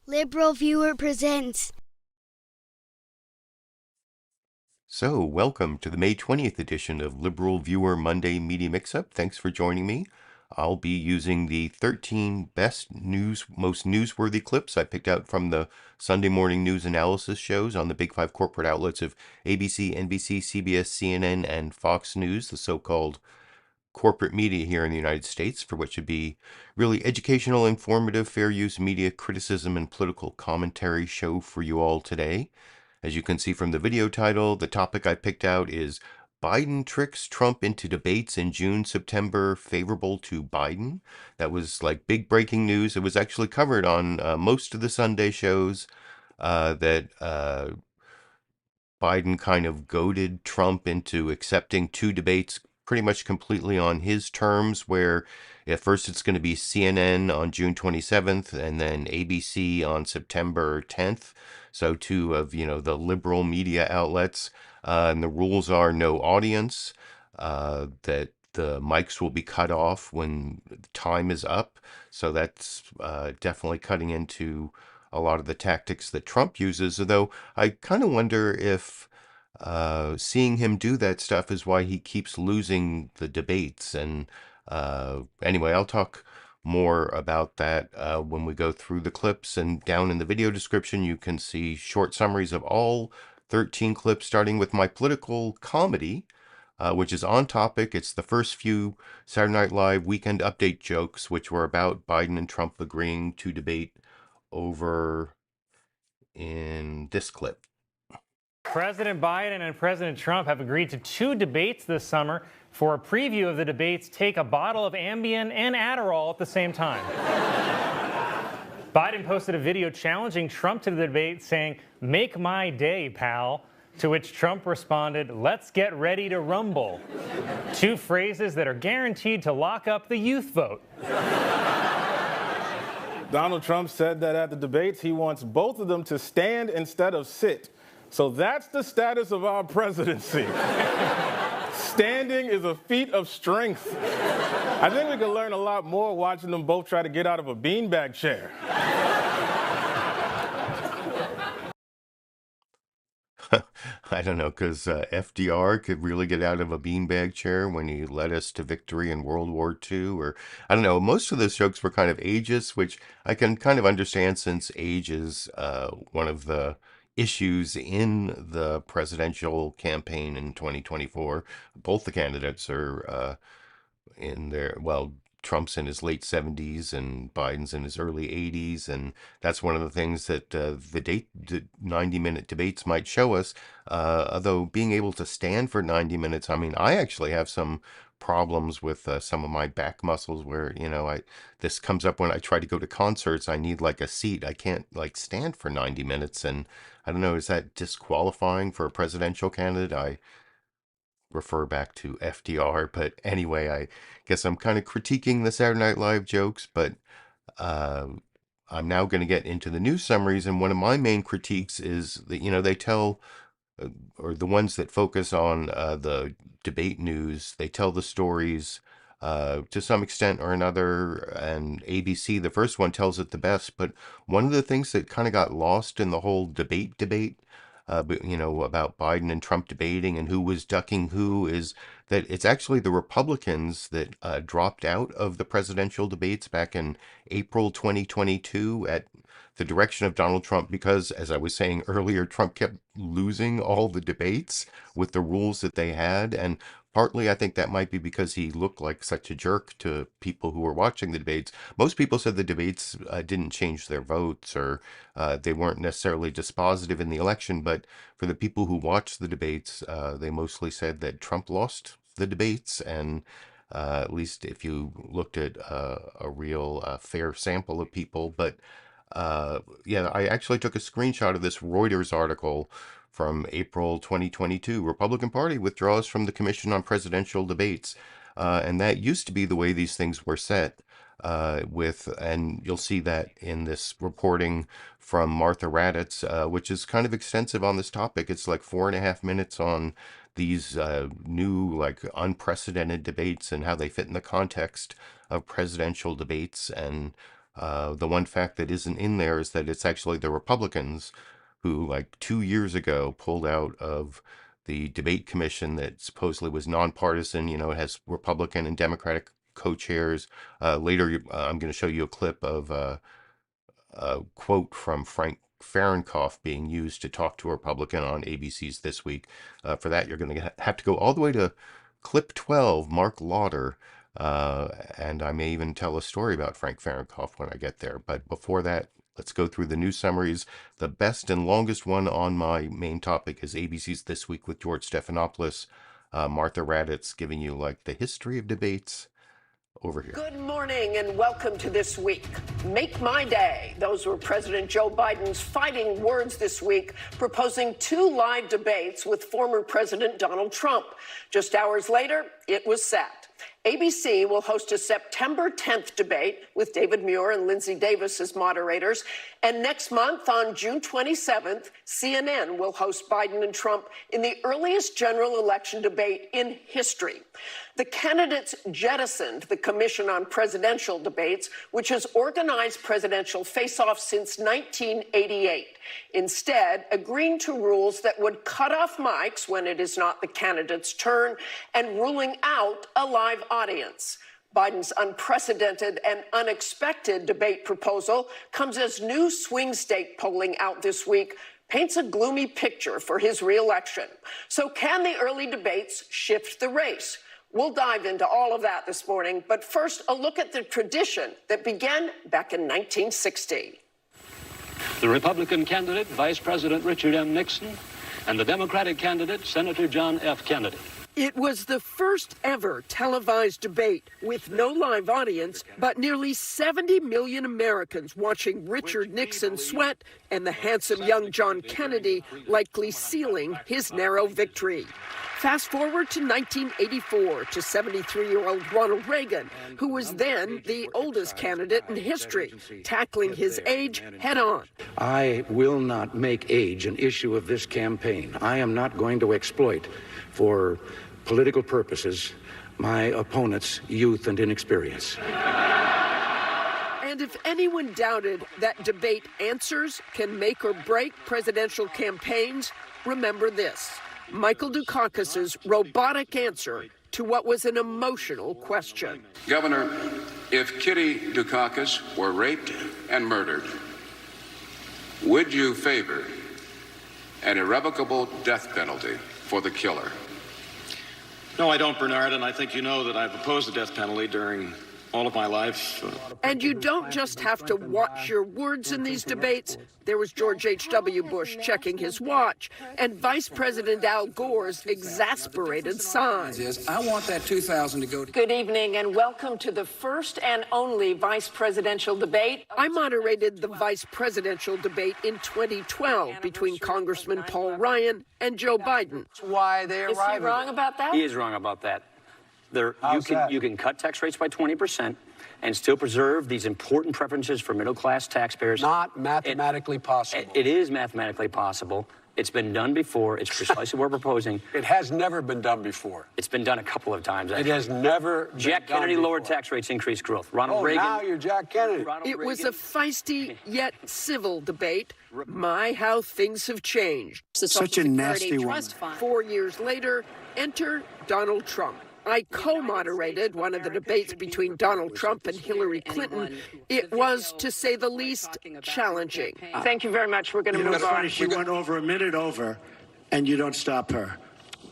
LiberalViewer presents. So, welcome to the May 20th edition of LiberalViewer Monday Media Mixup. Thanks for joining me. I'll be using the 13 most newsworthy clips I picked out from the Sunday morning news analysis shows on the big five corporate outlets of ABC, NBC, CBS, CNN, and Fox News, the so-called corporate media here in the United States, for which would be really educational, informative, fair use media criticism and political commentary show for you all today. As you can see from the video title, the topic I picked out is Biden tricks Trump into debates in June, September favorable to Biden. That was like big breaking news. It was actually covered on most of the Sunday shows that Biden kind of goaded Trump into accepting two debates pretty much completely on his terms, where at first it's going to be CNN on June 27th and then ABC on September 10th. So two of, the liberal media outlets. And the rules are no audience, that the mics will be cut off when time is up. So that's definitely cutting into a lot of the tactics that Trump uses, although I kind of wonder if seeing him do that stuff is why he keeps losing the debates. And anyway, I'll talk more about that when we go through the clips. And down in the video description, you can see short summaries of all 13 clips, starting with my political comedy, which is on topic. It's the first few Saturday Night Live weekend update jokes, which were about Biden and Trump agreeing to debate over in this clip. President Biden and President Trump have agreed to two debates this summer. For a preview of the debates, take a bottle of Ambien and Adderall at the same time. Biden posted a video challenging Trump to the debate, saying, "Make my day, pal." To which Trump responded, "Let's get ready to rumble." Two phrases that are guaranteed to lock up the youth vote. Donald Trump said that at the debates, he wants both of them to stand instead of sit. So that's the status of our presidency. Standing is a feat of strength. I think we could learn a lot more watching them both try to get out of a beanbag chair. I don't know, because FDR could really get out of a beanbag chair when he led us to victory in World War II, or I don't know. Most of those jokes were kind of ageist, which I can kind of understand since age is one of the issues in the presidential campaign in 2024. Both the candidates are in their, well, Trump's in his late 70s and Biden's in his early 80s, and that's one of the things that the 90-minute debates might show us. Although being able to stand for 90 minutes, I mean, I actually have some problems with some of my back muscles where, this comes up when I try to go to concerts. I need like a seat. I can't like stand for 90 minutes, and I don't know, is that disqualifying for a presidential candidate? I refer back to FDR. But anyway, I guess I'm kind of critiquing the Saturday Night Live jokes, but I'm now going to get into the news summaries. And one of my main critiques is that, they tell, or the ones that focus on the debate news, they tell the stories to some extent or another. And ABC, the first one, tells it the best. But one of the things that kind of got lost in the whole debate, about Biden and Trump debating and who was ducking who, is that it's actually the Republicans that dropped out of the presidential debates back in April 2022 at the direction of Donald Trump, because, as I was saying earlier, Trump kept losing all the debates with the rules that they had. And partly, I think that might be because he looked like such a jerk to people who were watching the debates. Most people said the debates didn't change their votes, or they weren't necessarily dispositive in the election. But for the people who watched the debates, they mostly said that Trump lost the debates. And at least if you looked at a real fair sample of people. But yeah, I actually took a screenshot of this Reuters article from April 2022. Republican Party withdraws from the Commission on Presidential Debates. And that used to be the way these things were set. And you'll see that in this reporting from Martha Raddatz, which is kind of extensive on this topic. It's like 4.5 minutes on these new, like, unprecedented debates and how they fit in the context of presidential debates. And The one fact that isn't in there is that it's actually the Republicans who, like 2 years ago, pulled out of the debate commission that supposedly was nonpartisan. You know, it has Republican and Democratic co-chairs. Later, I'm going to show you a clip of a quote from Frank Fahrenkopf being used to talk to a Republican on ABC's This Week. For that, you're going to have to go all the way to clip 12, Mark Lauder. And I may even tell a story about Frank Fahrenkopf when I get there. But before that, let's go through the news summaries. The best and longest one on my main topic is ABC's This Week with George Stephanopoulos. Martha Raddatz giving you like the history of debates. Over here. Good morning and welcome to This Week. Make my day. Those were President Joe Biden's fighting words this week, proposing 2 live debates with former President Donald Trump. Just hours later, it was set. ABC will host a September 10th debate with David Muir and Lindsay Davis as moderators. And next month, on June 27th, CNN will host Biden and Trump in the earliest general election debate in history. The candidates jettisoned the Commission on Presidential Debates, which has organized presidential face-offs since 1988, instead agreeing to rules that would cut off mics when it is not the candidate's turn and ruling out a live audience. Biden's unprecedented and unexpected debate proposal comes as new swing state polling out this week paints a gloomy picture for his reelection. So can the early debates shift the race? We'll dive into all of that this morning, but first, a look at the tradition that began back in 1960. The Republican candidate, Vice President Richard M. Nixon, and the Democratic candidate, Senator John F. Kennedy. It was the first ever televised debate with no live audience, but nearly 70 million Americans watching Richard Nixon sweat and the handsome young John Kennedy likely sealing his narrow victory. Fast forward to 1984 to 73-year-old Ronald Reagan, who was then the oldest candidate in history, tackling his age head on. I will not make age an issue of this campaign. I am not going to exploit for political purposes my opponent's youth and inexperience. And if anyone doubted that debate answers can make or break presidential campaigns, remember this. Michael Dukakis's robotic answer to what was an emotional question. Governor, if Kitty Dukakis were raped and murdered, would you favor an irrevocable death penalty for the killer? No, I don't, Bernard, and I think you know that I've opposed the death penalty during all of my life. And you don't just have to watch your words in these debates. There was George H.W. Bush checking his watch, and Vice President Al Gore's exasperated sigh. I want that 2,000 to go to... Good evening, and welcome to the first and only vice presidential debate. I moderated the vice presidential debate in 2012 between Congressman Paul Ryan and Joe Biden. Why they Is he wrong about that? He is wrong about that. You can cut tax rates by 20% and still preserve these important preferences for middle-class taxpayers. Not mathematically possible. It is mathematically possible. It's been done before. It's precisely what we're proposing. It has never been done before. It's been done a couple of times. It has never been Jack done Kennedy before. lowered tax rates, increased growth. Ronald Reagan. Now you're Jack Kennedy. It was a feisty yet civil debate. My, how things have changed. Such a nasty one. 4 years later, enter Donald Trump. I co-moderated one of the debates between Donald Trump and Hillary Clinton. It was, to say the least, challenging. Thank you very much. We're going to move on. She went over a minute over, and you don't stop her.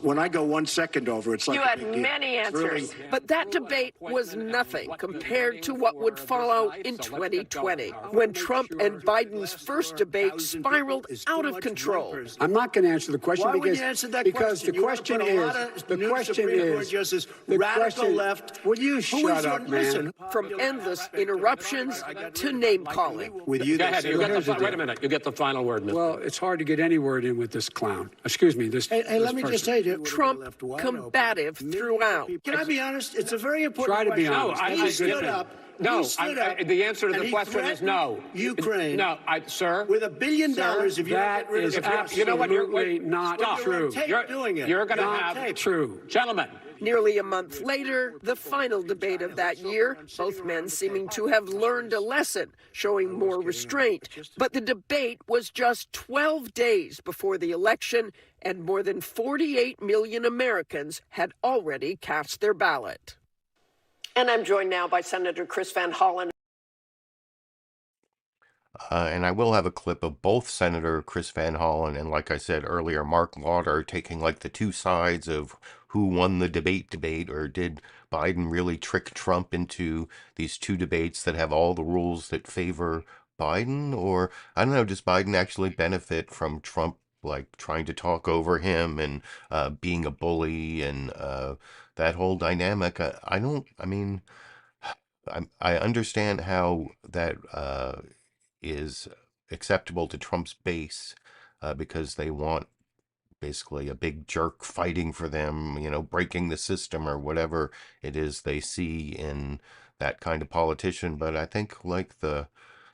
When I go 1 second over, it's like You a had big deal. many It's answers, really- but that debate was nothing compared to what would follow in 2020, when Trump and Biden's first debate spiraled out of control. I'm not going to answer the question Why would because you answer that because question? the question You wanna put a lot is of the new question Supreme Court is justice, the radical question, left. Will you Who shut is up, your- man? listen. From endless interruptions to name calling. With you, Go ahead. they say- Wait a minute. You get the final word, Mr. Well, it's hard to get any word in with this clown. Excuse me. Hey, let me just say, Trump combative throughout. Can I be honest? It's a very important Try to be question. honest. He That's a good stood thing. up. no. stood up The answer to and the he question is no. threatened Ukraine. No, sir. With $1 billion, if you that don't get rid is of the absolutely you know what, not stop. true. You're doing it. You're going to You're on have tape. True. Gentlemen. Nearly a month later, the final debate of that year, both men seeming to have learned a lesson, showing more restraint. But the debate was just 12 days before the election, and more than 48 million Americans had already cast their ballot. And I'm joined now by Senator Chris Van Hollen. And I will have a clip of both Senator Chris Van Hollen and, like I said earlier, Mark Lauder taking like the two sides of who won the debate, or did Biden really trick Trump into these two debates that have all the rules that favor Biden? Or, I don't know, does Biden actually benefit from Trump like trying to talk over him and being a bully and that whole dynamic? I understand how that is acceptable to Trump's base because they want basically a big jerk fighting for them, breaking the system or whatever it is they see in that kind of politician. But I think like the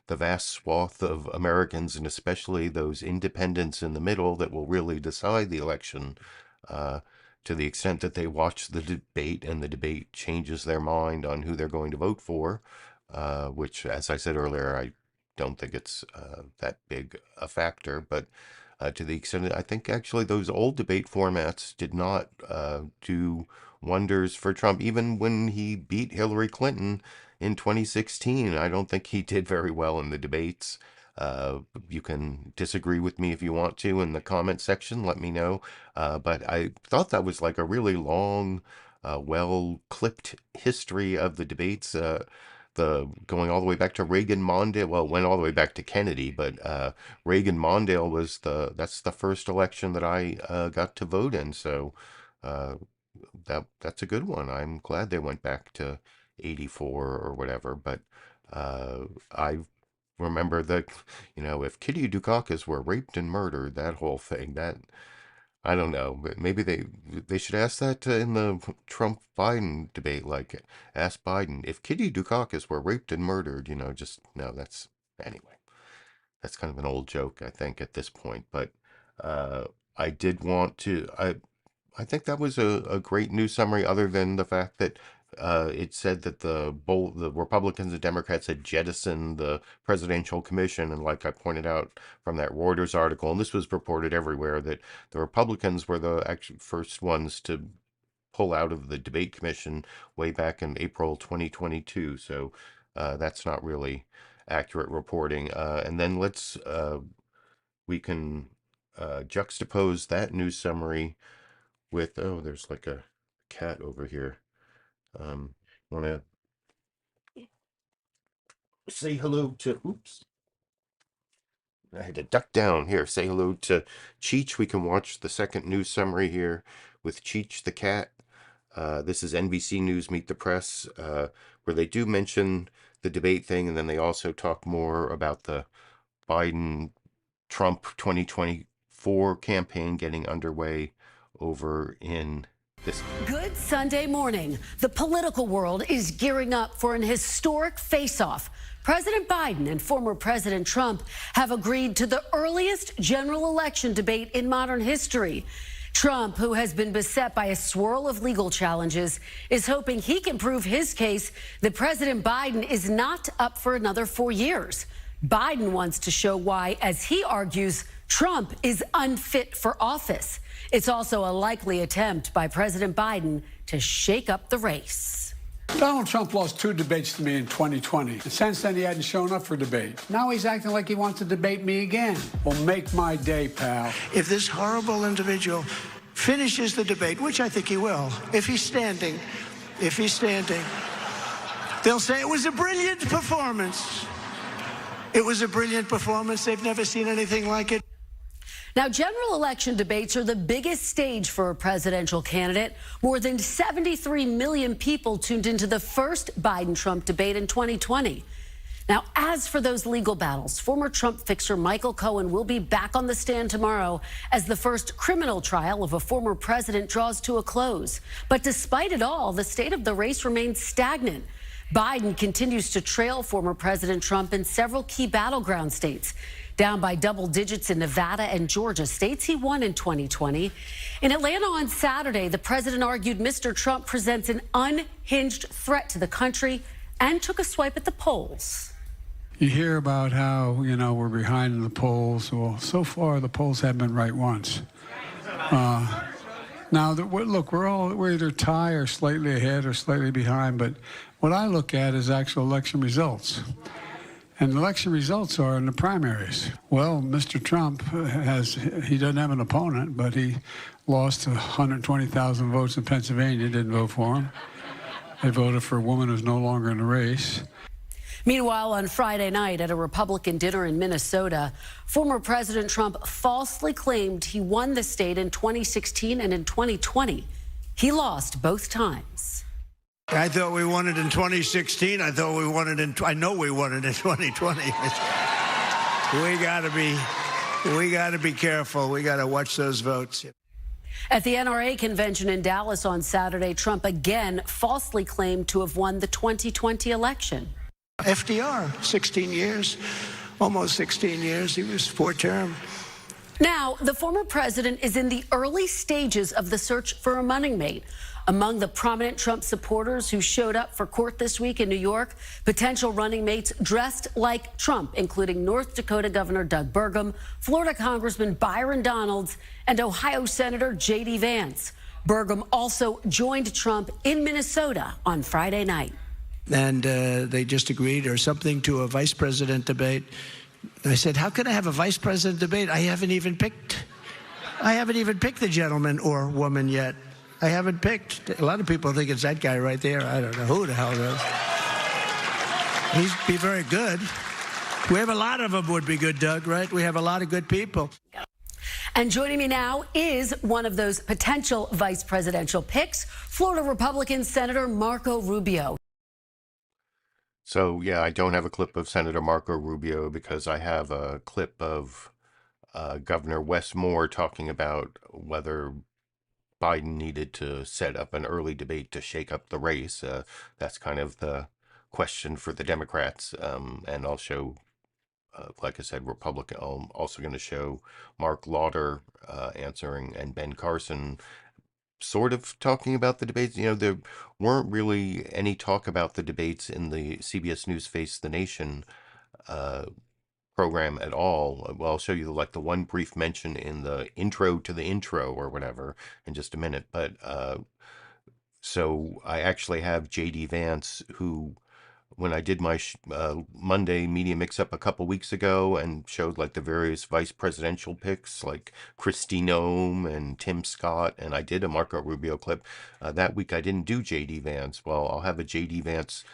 vast swath of Americans, and especially those independents in the middle that will really decide the election, to the extent that they watch the debate and the debate changes their mind on who they're going to vote for, which, as I said earlier, I don't think it's that big a factor. But to the extent, I think actually those old debate formats did not do wonders for Trump. Even when he beat Hillary Clinton in 2016, I don't think he did very well in the debates. You can disagree with me if you want to in the comment section, let me know. But I thought that was like a really long, well-clipped history of the debates, going all the way back to Reagan-Mondale. Well, it went all the way back to Kennedy, but Reagan-Mondale was that's the first election that I got to vote in. So that's a good one. I'm glad they went back to 84 or whatever. But I remember that, if Kitty Dukakis were raped and murdered, that whole thing, that, I don't know, but maybe they should ask that in the Trump-Biden debate, like, ask Biden, if Kitty Dukakis were raped and murdered, no, anyway, that's kind of an old joke, I think, at this point. But I did want to, I think that was a great news summary, other than the fact that it said that the Republicans and Democrats had jettisoned the presidential commission. And like I pointed out from that Reuters article, and this was reported everywhere, that the Republicans were the actual first ones to pull out of the debate commission way back in April 2022. So that's not really accurate reporting. And then we can juxtapose that news summary with, there's like a cat over here. Want to say hello to, oops, I had to duck down here. Say hello to Cheech. We can watch the second news summary here with Cheech the cat. This is NBC News Meet the Press, where they do mention the debate thing, and then they also talk more about the Biden-Trump 2024 campaign getting underway over in this. Good Sunday morning. The political world is gearing up for an historic face-off. President Biden and former President Trump have agreed to the earliest general election debate in modern history. Trump, who has been beset by a swirl of legal challenges, is hoping he can prove his case that President Biden is not up for another 4 years. Biden wants to show why, as he argues, Trump is unfit for office. It's also a likely attempt by President Biden to shake up the race. Donald Trump lost 2 debates to me in 2020. Since then, he hadn't shown up for debate. Now he's acting like he wants to debate me again. Well, make my day, pal. If this horrible individual finishes the debate, which I think he will, if he's standing, they'll say it was a brilliant performance. It was a brilliant performance. They've never seen anything like it. Now, general election debates are the biggest stage for a presidential candidate. More than 73 million people tuned into the first Biden-Trump debate in 2020. Now, as for those legal battles, former Trump fixer Michael Cohen will be back on the stand tomorrow as the first criminal trial of a former president draws to a close. But despite it all, the state of the race remains stagnant. Biden continues to trail former President Trump in several key battleground states. Down by double digits in Nevada and Georgia, states he won in 2020. In Atlanta on Saturday, the president argued Mr. Trump presents an unhinged threat to the country and took a swipe at the polls. You hear about how, we're behind in the polls. Well, so far, the polls have been right once. Now, look, we're either tie or slightly ahead or slightly behind, but what I look at is actual election results. And election results are in the primaries. Well, Mr. Trump he doesn't have an opponent, but he lost 120,000 votes in Pennsylvania, didn't vote for him. They voted for a woman who's no longer in the race. Meanwhile, on Friday night at a Republican dinner in Minnesota, former President Trump falsely claimed he won the state in 2016 and in 2020. He lost both times. I thought we won it in 2016. I know we won it in 2020. We got to be careful. We got to watch those votes. At the NRA convention in Dallas on Saturday, Trump again falsely claimed to have won the 2020 election. FDR, 16 years, almost 16 years. He was four-term. Now, the former president is in the early stages of the search for a running mate. Among the prominent Trump supporters who showed up for court this week in New York, potential running mates dressed like Trump, including North Dakota Governor Doug Burgum, Florida Congressman Byron Donalds, and Ohio Senator J.D. Vance. Burgum also joined Trump in Minnesota on Friday night. And they just agreed or something to a vice president debate. I said, how can I have a vice president debate? I haven't even picked the gentleman or woman yet. I haven't picked. A lot of people think it's that guy right there. I don't know who the hell it is. He'd be very good. We have a lot of them would be good, Doug, right? We have a lot of good people. And joining me now is one of those potential vice presidential picks, Florida Republican Senator Marco Rubio. So, yeah, I don't have a clip of Senator Marco Rubio because I have a clip of Governor Wes Moore talking about whether Biden needed to set up an early debate to shake up the race. That's kind of the question for the Democrats. And I'll show, like I said, Republican. I'm also going to show Mark Lauder answering and Ben Carson sort of talking about the debates. There weren't really any talk about the debates in the CBS News Face the Nation program at all. Well, I'll show you the one brief mention in the intro to the intro or whatever in just a minute. But so I actually have J.D. Vance, who, when I did my Monday media mix-up a couple weeks ago and showed the various vice presidential picks like Kristi Noem and Tim Scott, and I did a Marco Rubio clip. That week I didn't do J.D. Vance. Well, I'll have a J.D. Vance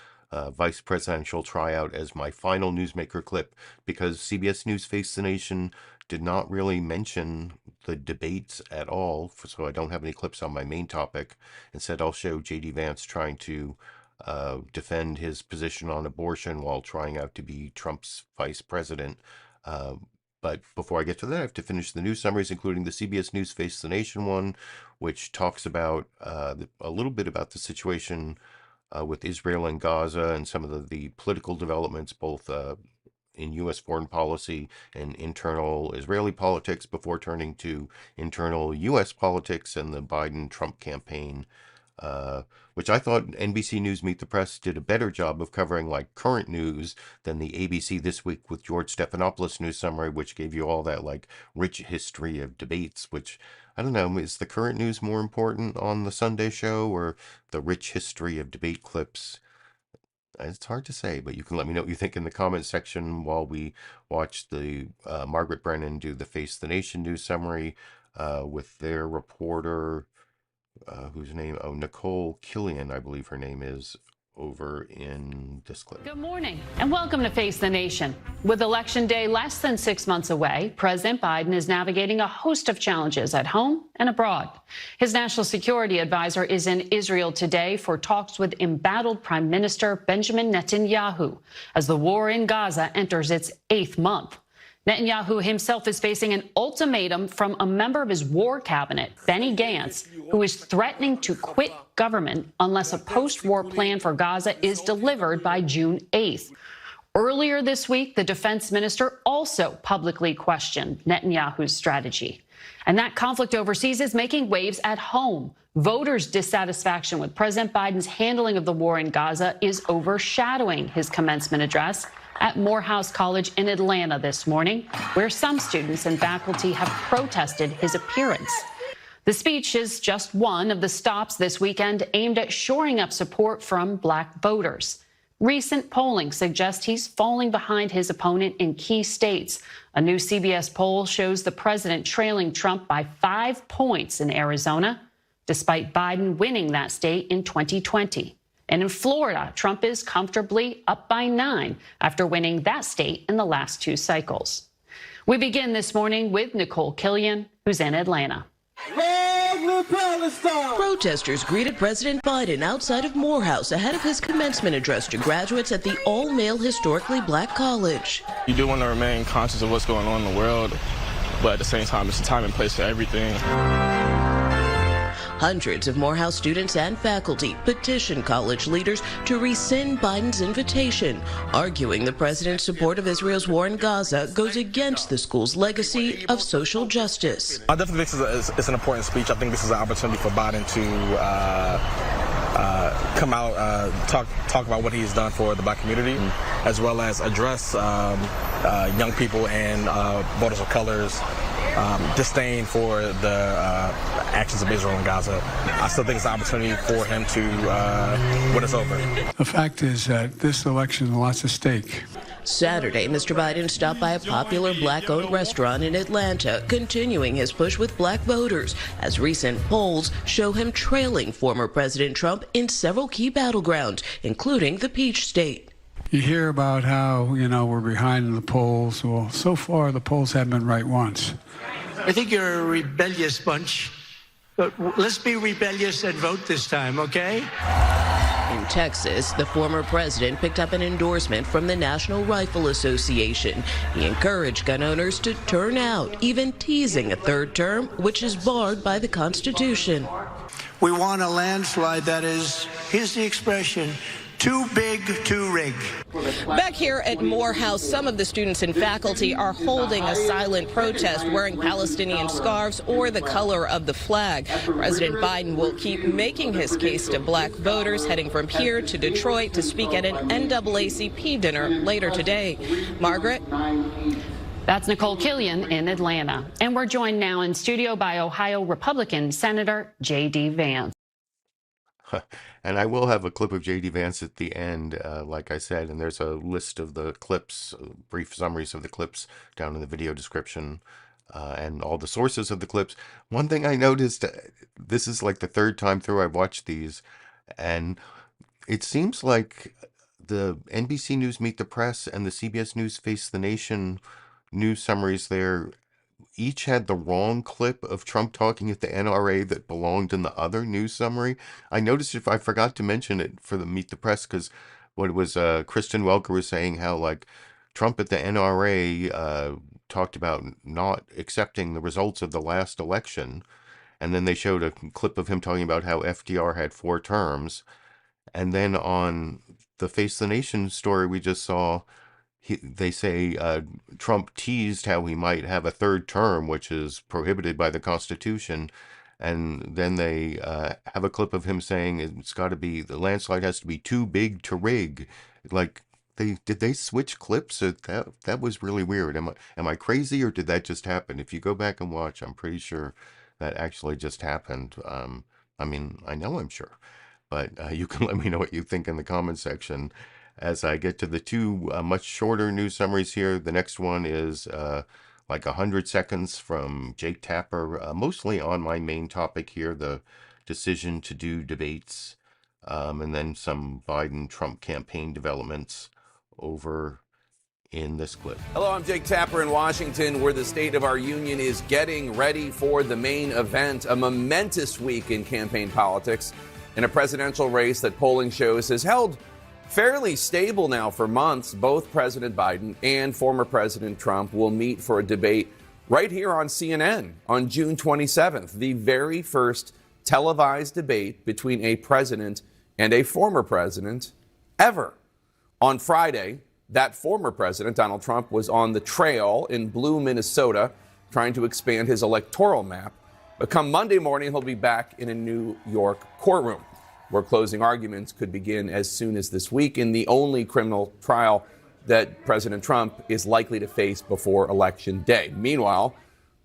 vice presidential tryout as my final newsmaker clip because CBS News Face the Nation did not really mention the debates at all, so I don't have any clips on my main topic. Instead, I'll show J.D. Vance trying to defend his position on abortion while trying out to be Trump's vice president. But before I get to that, I have to finish the news summaries, including the CBS News Face the Nation one, which talks about a little bit about the situation with Israel and Gaza and some of the political developments, both in U.S. foreign policy and internal Israeli politics, before turning to internal U.S. politics and the Biden-Trump campaign, which I thought NBC News Meet the Press did a better job of covering current news than the ABC This Week with George Stephanopoulos news summary, which gave you all that rich history of debates, which, I don't know, is the current news more important on the Sunday show or the rich history of debate clips? It's hard to say, but you can let me know what you think in the comment section while we watch the Margaret Brennan do the Face the Nation news summary with their reporter, whose name, Nikole Killion, I believe her name is, over in this clip. Good morning and welcome to Face the Nation. With Election Day less than 6 months away, President Biden is navigating a host of challenges at home and abroad. His national security advisor is in Israel today for talks with embattled Prime Minister Benjamin Netanyahu as the war in Gaza enters its 8th month. Netanyahu himself is facing an ultimatum from a member of his war cabinet, Benny Gantz, who is threatening to quit government unless a post-war plan for Gaza is delivered by June 8th. Earlier this week, the defense minister also publicly questioned Netanyahu's strategy. And that conflict overseas is making waves at home. Voters' dissatisfaction with President Biden's handling of the war in Gaza is overshadowing his commencement address at Morehouse College in Atlanta this morning, where some students and faculty have protested his appearance. The speech is just one of the stops this weekend aimed at shoring up support from black voters. Recent polling suggests he's falling behind his opponent in key states. A new CBS poll shows the president trailing Trump by 5 points in Arizona, despite Biden winning that state in 2020. And in Florida, Trump is comfortably up by 9 after winning that state in the last 2 cycles. We begin this morning with Nikole Killion, who's in Atlanta. Protesters greeted President Biden outside of Morehouse ahead of his commencement address to graduates at the all-male historically black college. You do want to remain conscious of what's going on in the world, but at the same time, it's a time and place for everything. Hundreds of Morehouse students and faculty petitioned college leaders to rescind Biden's invitation, arguing the president's support of Israel's war in Gaza goes against the school's legacy of social justice. I definitely think it's an important speech. I think this is an opportunity for Biden to come out, talk about what he's done for the black community, as well as address young people and voters of color's disdain for the actions of Israel in Gaza. I still think it's an opportunity for him to win us over. The fact is that this election has lots at stake. Saturday, Mr. Biden stopped by a popular black-owned restaurant in Atlanta, continuing his push with black voters, as recent polls show him trailing former President Trump in several key battlegrounds, including the Peach State. You hear about how, we're behind in the polls. Well, so far, the polls haven't been right once. I think you're a rebellious bunch, but let's be rebellious and vote this time, okay? In Texas, the former president picked up an endorsement from the National Rifle Association. He encouraged gun owners to turn out, even teasing a third term, which is barred by the Constitution. We want a landslide that is, here's the expression, too big to rig. Back here at Morehouse, some of the students and faculty are holding a silent protest, wearing Palestinian scarves or the color of the flag. President Biden will keep making his case to black voters, heading from here to Detroit to speak at an NAACP dinner later today. Margaret? That's Nikole Killion in Atlanta. And we're joined now in studio by Ohio Republican Senator J.D. Vance. And I will have a clip of J.D. Vance at the end, like I said, and there's a list of the clips, brief summaries of the clips down in the video description, and all the sources of the clips. One thing I noticed, this is like the third time through I've watched these, and it seems like the NBC News Meet the Press and the CBS News Face the Nation news summaries there each had the wrong clip of Trump talking at the NRA that belonged in the other news summary. I noticed I forgot to mention it for the Meet the Press because what it was, Kristen Welker was saying how like Trump at the NRA talked about not accepting the results of the last election. And then they showed a clip of him talking about how FDR had 4 terms. And then on the Face the Nation story we just saw, they say Trump teased how he might have a 3rd term, which is prohibited by the Constitution. And then they have a clip of him saying it's got to be, the landslide has to be too big to rig. Like, did they switch clips? That was really weird. Am I crazy, or did that just happen? If you go back and watch, I'm pretty sure that actually just happened. I mean, I know I'm sure, but you can let me know what you think in the comment section. As I get to the 2 much shorter news summaries here, the next one is like 100 seconds from Jake Tapper, mostly on my main topic here, the decision to do debates, and then some Biden-Trump campaign developments over in this clip. Hello, I'm Jake Tapper in Washington, where the State of our Union is getting ready for the main event, a momentous week in campaign politics, in a presidential race that polling shows has held fairly stable now for months. Both President Biden and former President Trump will meet for a debate right here on CNN on June 27th, the very first televised debate between a president and a former president ever. On Friday, that former president, Donald Trump, was on the trail in Blue, Minnesota, trying to expand his electoral map. But come Monday morning, he'll be back in a New York courtroom, where closing arguments could begin as soon as this week in the only criminal trial that President Trump is likely to face before Election Day. Meanwhile,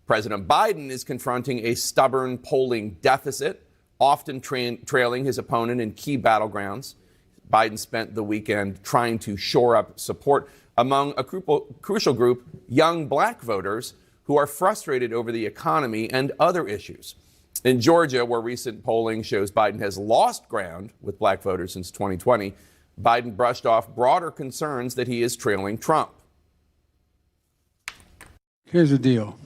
President Biden is confronting a stubborn polling deficit, often trailing his opponent in key battlegrounds. Biden spent the weekend trying to shore up support among a crucial group, young black voters who are frustrated over the economy and other issues. In Georgia, where recent polling shows Biden has lost ground with black voters since 2020, Biden brushed off broader concerns that he is trailing Trump. Here's the deal.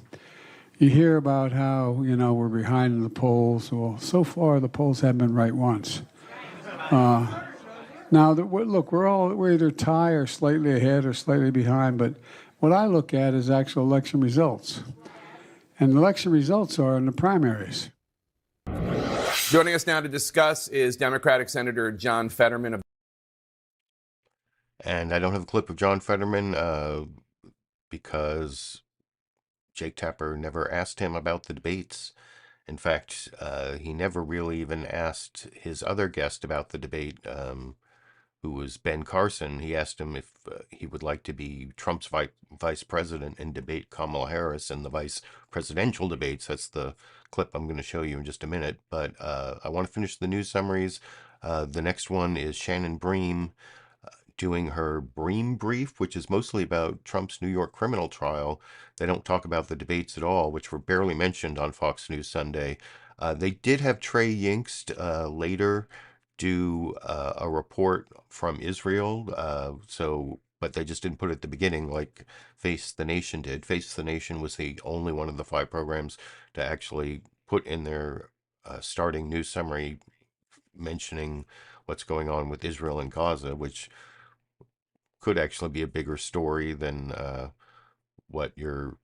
You hear about how, we're behind in the polls. Well, so far the polls haven't been right once. Now, look, we're either tie or slightly ahead or slightly behind, but what I look at is actual election results. And election results are in the primaries. Joining us now to discuss is Democratic Senator John Fetterman. And I don't have a clip of John Fetterman because Jake Tapper never asked him about the debates. In fact, he never really even asked his other guest about the debate, who was Ben Carson. He asked him if he would like to be Trump's vice president and debate Kamala Harris in the vice presidential debates. That's the clip I'm going to show you in just a minute. But I want to finish the news summaries. The next one is Shannon Bream doing her Bream Brief, which is mostly about Trump's New York criminal trial. They don't talk about the debates at all, which were barely mentioned on Fox News Sunday. They did have Trey Yingst later do a report from Israel, but they just didn't put it at the beginning like Face the Nation did. Face the Nation was the only one of the 5 programs to actually put in their starting news summary mentioning what's going on with Israel and Gaza, which could actually be a bigger story than what you're,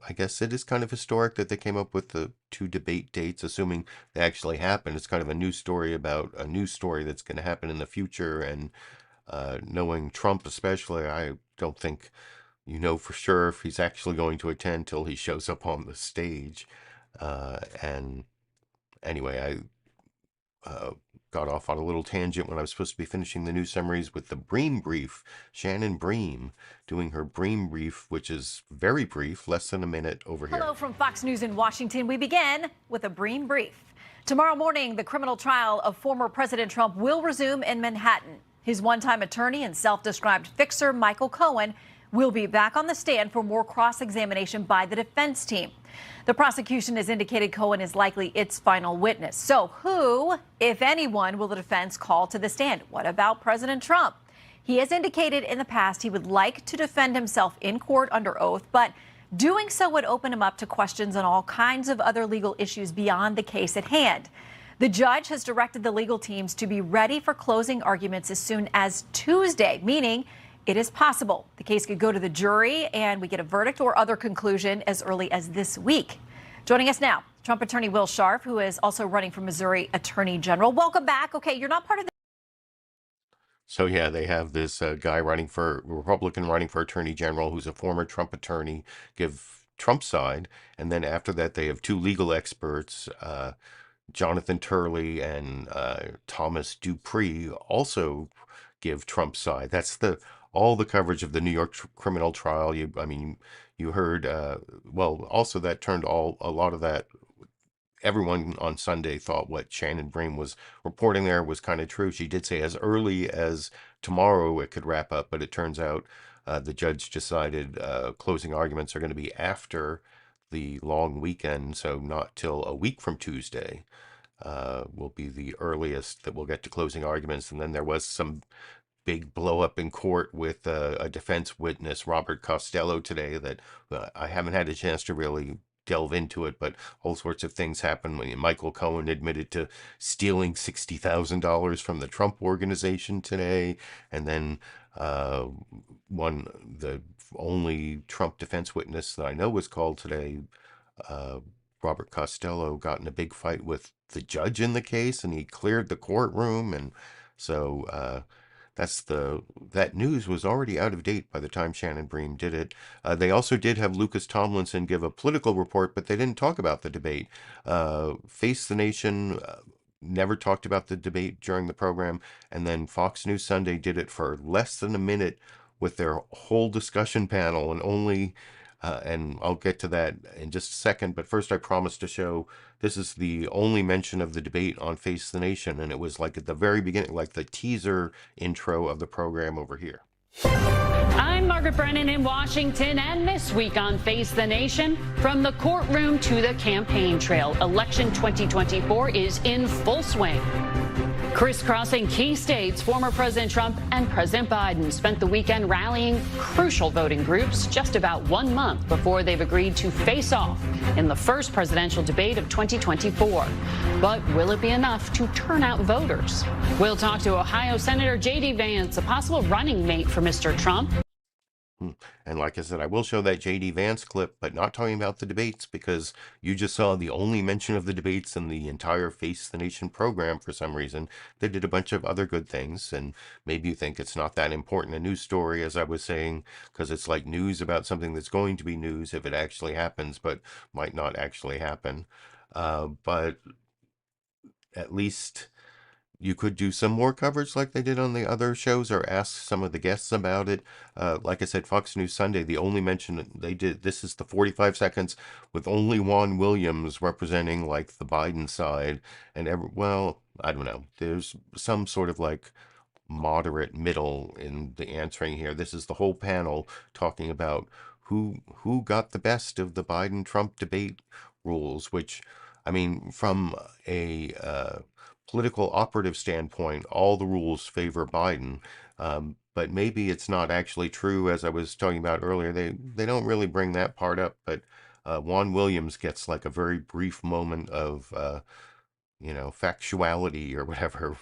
I guess it is kind of historic that they came up with the 2 debate dates, assuming they actually happen. It's kind of a news story about a news story that's going to happen in the future. And knowing Trump especially, I don't think for sure if he's actually going to attend till he shows up on the stage. And anyway, I got off on a little tangent when I was supposed to be finishing the news summaries with the Bream Brief. Shannon Bream doing her Bream Brief, which is very brief, less than a minute over here. Hello from Fox News in Washington. We begin with a Bream Brief. Tomorrow morning, the criminal trial of former President Trump will resume in Manhattan. His one-time attorney and self-described fixer, Michael Cohen, will be back on the stand for more cross-examination by the defense team. The prosecution has indicated Cohen is likely its final witness. So who, if anyone, will the defense call to the stand? What about President Trump? He has indicated in the past he would like to defend himself in court under oath, but doing so would open him up to questions on all kinds of other legal issues beyond the case at hand. The judge has directed the legal teams to be ready for closing arguments as soon as Tuesday, meaning it is possible the case could go to the jury and we get a verdict or other conclusion as early as this week. Joining us now, Trump attorney Will Scharf, who is also running for Missouri Attorney General. Welcome back. Okay, you're not part of the... So yeah, they have this Republican running for Attorney General who's a former Trump attorney, give Trump's side. And then after that, they have 2 legal experts, Jonathan Turley and Thomas Dupree, also give Trump's side. That's all the coverage of the New York criminal trial. You heard, also that turned a lot of that. Everyone on Sunday thought what Shannon Bream was reporting there was kind of true. She did say as early as tomorrow it could wrap up, but it turns out the judge decided closing arguments are going to be after the long weekend, so not till a week from Tuesday will be the earliest that we'll get to closing arguments. And then there was some big blow up in court with a defense witness, Robert Costello, today that I haven't had a chance to really delve into it, but all sorts of things happened. When Michael Cohen admitted to stealing $60,000 from the Trump organization today, and then the only Trump defense witness that I know was called today, Robert Costello, got in a big fight with the judge in the case, and he cleared the courtroom, and so that news was already out of date by the time Shannon Bream did it. They also did have Lucas Tomlinson give a political report, but they didn't talk about the debate. Face the Nation never talked about the debate during the program, and then Fox News Sunday did it for less than a minute with their whole discussion panel, and only and I'll get to that in just a second, but first I promised to show this is the only mention of the debate on Face the Nation, and it was like at the very beginning, like the teaser intro of the program over here. I'm Margaret Brennan in Washington, and this week on Face the Nation, from the courtroom to the campaign trail, election 2024 is in full swing. Crisscrossing key states, former President Trump and President Biden spent the weekend rallying crucial voting groups just about 1 month before they've agreed to face off in the first presidential debate of 2024. But will it be enough to turn out voters? We'll talk to Ohio Senator J.D. Vance, a possible running mate for Mr. Trump. And like I said, I will show that J.D. Vance clip, but not talking about the debates, because you just saw the only mention of the debates in the entire Face the Nation program for some reason. They did a bunch of other good things, and maybe you think it's not that important a news story, as I was saying, because it's like news about something that's going to be news if it actually happens, but might not actually happen. But at least you could do some more coverage like they did on the other shows, or ask some of the guests about it. Like I said, Fox News Sunday, the only mention they did, this is the 45 seconds with only Juan Williams representing like the Biden side. And well, I don't know. There's some sort of like moderate middle in the answering here. This is the whole panel talking about who got the best of the Biden-Trump debate rules, which, I mean, from a political operative standpoint, all the rules favor Biden, but maybe it's not actually true. As I was talking about earlier, they don't really bring that part up, but Juan Williams gets like a very brief moment of factuality or whatever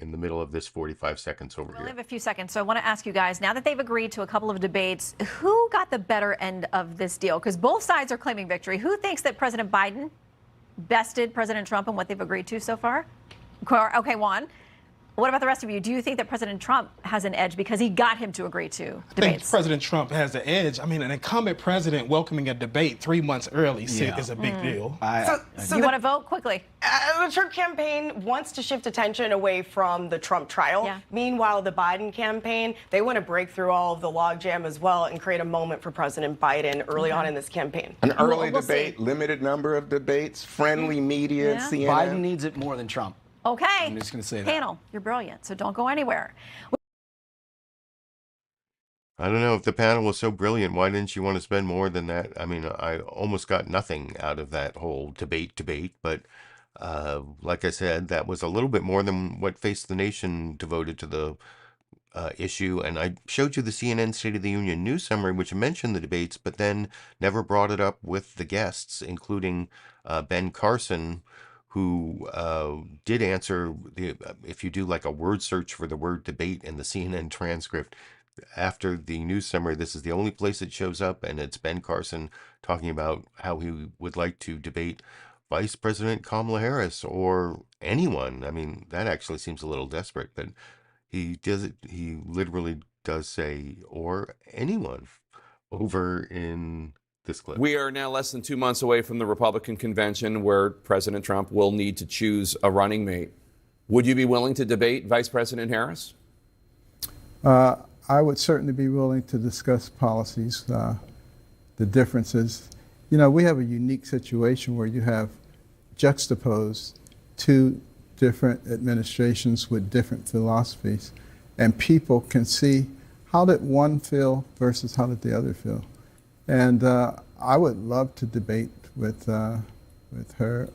in the middle of this 45 seconds over here. We have a few seconds, so I want to ask you guys, now that they've agreed to a couple of debates, who got the better end of this deal? Because both sides are claiming victory. Who thinks that President Biden bested President Trump in what they've agreed to so far? Okay, Juan. What about the rest of you? Do you think that President Trump has an edge because he got him to agree to debates? I think President Trump has the edge. I mean, an incumbent president welcoming a debate 3 months early is a big deal. So you want to vote quickly? The Trump campaign wants to shift attention away from the Trump trial. Yeah. Meanwhile, the Biden campaign, they want to break through all of the logjam as well and create a moment for President Biden early on in this campaign. An early debate, limited number of debates, friendly media, CNN. Biden needs it more than Trump. Okay. I'm just going to say that. Panel, you're brilliant, so don't go anywhere. I don't know, if the panel was so brilliant, why didn't you want to spend more than that? I mean, I almost got nothing out of that whole debate, but like I said, that was a little bit more than what Face the Nation devoted to the issue. And I showed you the CNN State of the Union news summary, which mentioned the debates, but then never brought it up with the guests, including Ben Carson, who did answer, if you do like a word search for the word debate in the CNN transcript, after the news summary, this is the only place it shows up, and it's Ben Carson talking about how he would like to debate Vice President Kamala Harris or anyone. I mean, that actually seems a little desperate, but he does it. He literally does say, or anyone, over in this clip. We are now less than 2 months away from the Republican convention where President Trump will need to choose a running mate. Would you be willing to debate Vice President Harris? I would certainly be willing to discuss policies, the differences. You know, we have a unique situation where you have juxtaposed two different administrations with different philosophies, and people can see how did one feel versus how did the other feel. And I would love to debate with her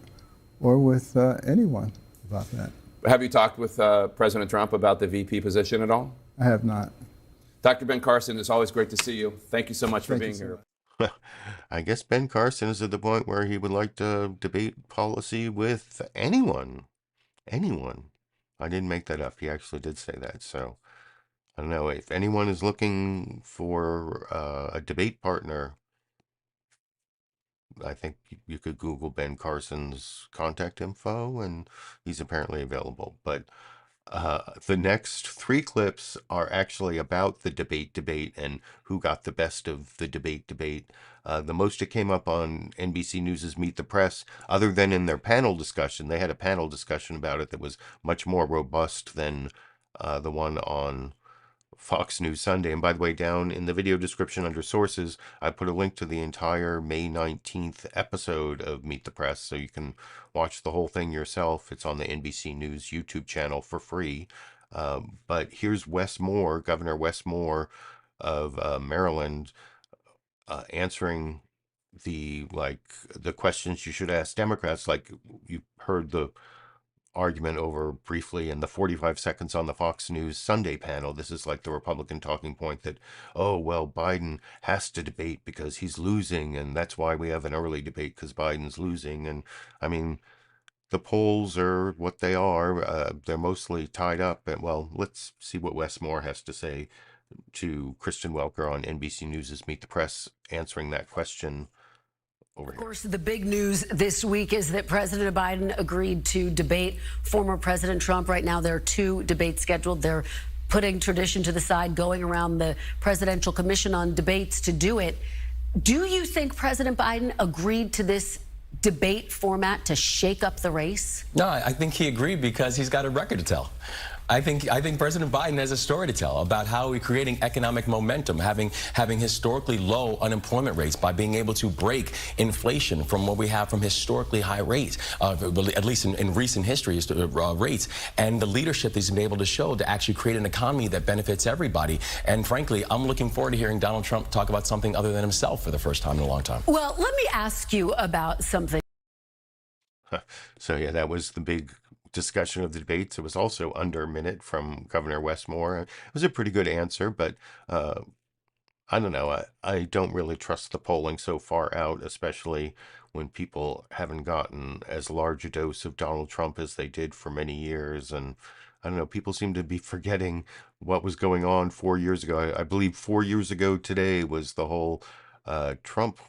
or with anyone about that. Have you talked with President Trump about the VP position at all? I have not. Dr. Ben Carson, it's always great to see you. Thank you so much for being here. I guess Ben Carson is at the point where he would like to debate policy with anyone. Anyone. I didn't make that up. He actually did say that. So I don't know if anyone is looking for a debate partner. I think you could Google Ben Carson's contact info, and he's apparently available. But the next three clips are actually about the debate and who got the best of the debate. The most it came up on NBC News' Meet the Press, other than in their panel discussion. They had a panel discussion about it that was much more robust than the one on Fox News Sunday. And by the way, down in the video description under sources, I put a link to the entire May 19th episode of Meet the Press, so you can watch the whole thing yourself. It's on the NBC News YouTube channel for free. But here's Wes Moore, Governor Wes Moore of Maryland, answering the questions you should ask Democrats. Like, you heard the argument over briefly in the 45 seconds on the Fox News Sunday panel. This is like the Republican talking point that, oh, well, Biden has to debate because he's losing, and that's why we have an early debate, because Biden's losing. And I mean, the polls are what they are. They're mostly tied up. And well, let's see what Wes Moore has to say to Kristen Welker on NBC News' Meet the Press, answering that question. Of course, the big news this week is that President Biden agreed to debate former President Trump. Right now, there are two debates scheduled. They're putting tradition to the side, going around the Presidential Commission on Debates to do it. Do you think President Biden agreed to this debate format to shake up the race? No, I think he agreed because he's got a record to tell. I think President Biden has a story to tell about how we're creating economic momentum, having historically low unemployment rates by being able to break inflation from what we have from historically high rates, at least in recent history, rates, and the leadership that he's been able to show to actually create an economy that benefits everybody. And frankly, I'm looking forward to hearing Donald Trump talk about something other than himself for the first time in a long time. Well, let me ask you about something. So yeah, that was the big discussion of the debates. It was also under a minute from Governor Wes Moore. It was a pretty good answer, but I don't know. I don't really trust the polling so far out, especially when people haven't gotten as large a dose of Donald Trump as they did for many years. And I don't know, people seem to be forgetting what was going on 4 years ago. I believe 4 years ago today was the whole Trump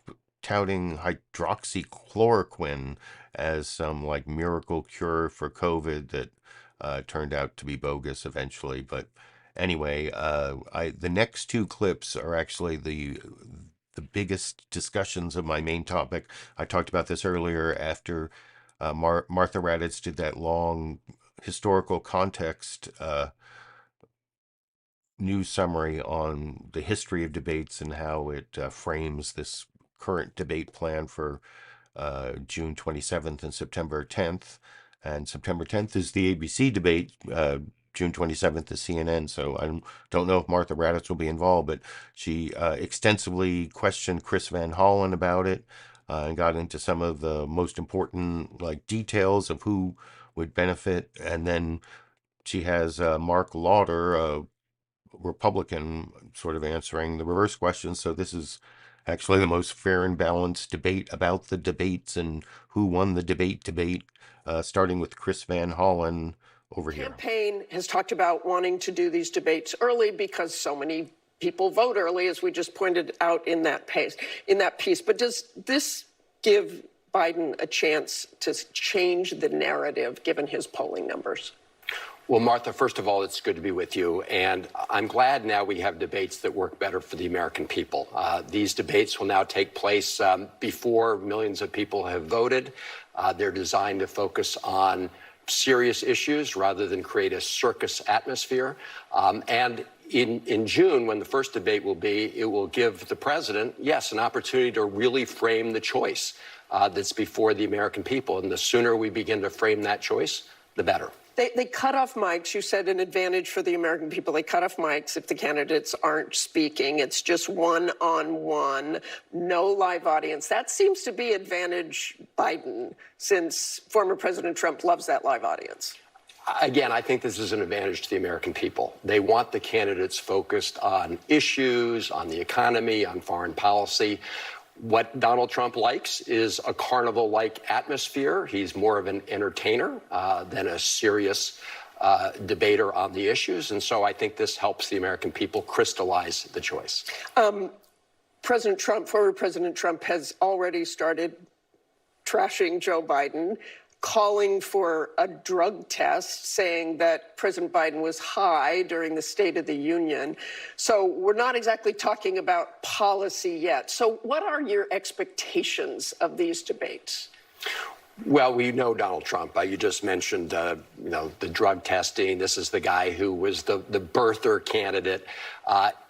touting hydroxychloroquine as some like miracle cure for COVID that turned out to be bogus eventually. But anyway, the next two clips are actually the biggest discussions of my main topic. I talked about this earlier after Martha Raddatz did that long historical context news summary on the history of debates and how it frames this current debate plan for June 27th and September 10th. And September 10th is the ABC debate. June 27th is CNN. So I don't know if Martha Raddatz will be involved, but she extensively questioned Chris Van Hollen about it and got into some of the most important details of who would benefit. And then she has Mark Lauder, a Republican, sort of answering the reverse question. So this is actually the most fair and balanced debate about the debates and who won the debate, starting with Chris Van Hollen over here. The campaign has talked about wanting to do these debates early because so many people vote early, as we just pointed out in that piece. But does this give Biden a chance to change the narrative, given his polling numbers? Well, Martha, first of all, it's good to be with you. And I'm glad now we have debates that work better for the American people. These debates will now take place before millions of people have voted. They're designed to focus on serious issues rather than create a circus atmosphere. And in June, when the first debate will be, it will give the president, yes, an opportunity to really frame the choice that's before the American people. And the sooner we begin to frame that choice, the better. They cut off mics. You said an advantage for the American people. They cut off mics if the candidates aren't speaking. It's just one-on-one, no live audience. That seems to be advantage Biden, since former President Trump loves that live audience. Again, I think this is an advantage to the American people. They want the candidates focused on issues, on the economy, on foreign policy. What Donald Trump likes is a carnival-like atmosphere. He's more of an entertainer than a serious debater on the issues. And so I think this helps the American people crystallize the choice. President Trump, former President Trump, has already started trashing Joe Biden, calling for a drug test, saying that President Biden was high during the State of the Union. So we're not exactly talking about policy yet. So what are your expectations of these debates? Well, we know Donald Trump. You just mentioned, the drug testing. This is the guy who was the birther candidate.